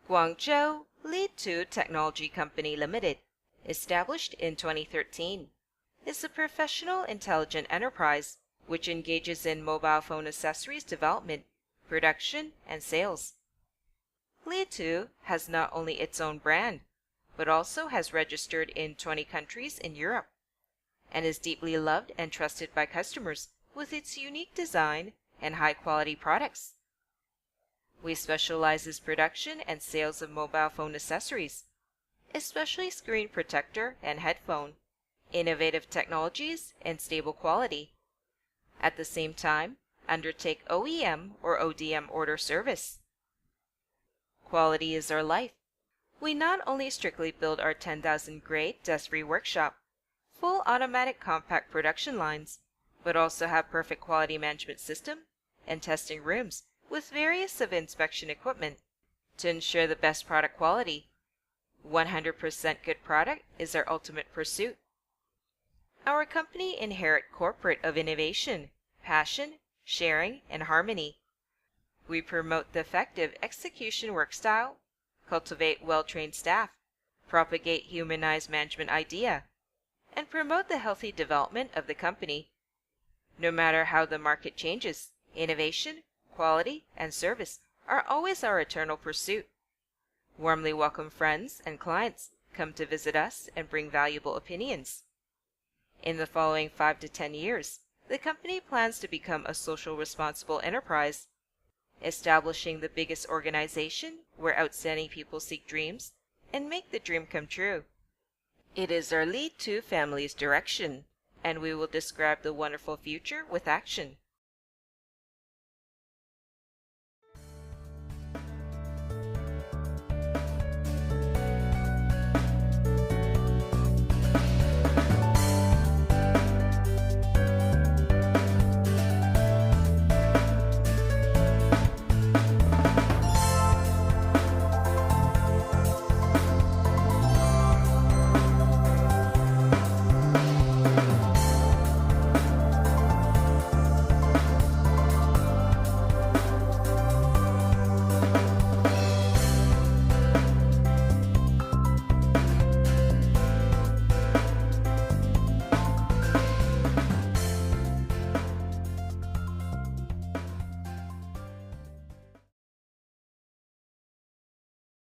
Guangzhou Lito Technology Co Limited, established in 2013, is a professional intelligent enterprise which engages in mobile phone accessories development, production, and sales. Lito has not only its own brand, but also has registered in 20 countries in Europe, and is deeply loved and trusted by customers with its unique design and high-quality products. We specialize in production and sales of mobile phone accessories, especially screen protector and headphone, innovative technologies, and stable quality. At the same time, undertake OEM or ODM order service. Quality is our life. We not only strictly build our 10,000 grade dust-free workshop, full automatic compact production lines, but also have perfect quality management system and testing rooms with various of inspection equipment to ensure the best product quality. 100% good product is our ultimate pursuit. Our company inherit corporate of innovation, passion, sharing, and harmony. We promote the effective execution work style, cultivate well-trained staff, propagate humanized management idea, and promote the healthy development of the company. No matter how the market changes, innovation, quality, and service are always our eternal pursuit. Warmly welcome friends and clients come to visit us and bring valuable opinions. In the following 5 to 10 years, the company plans to become a social responsible enterprise, establishing the biggest organization where outstanding people seek dreams and make the dream come true. It is our Lito family's direction, and we will describe the wonderful future with action.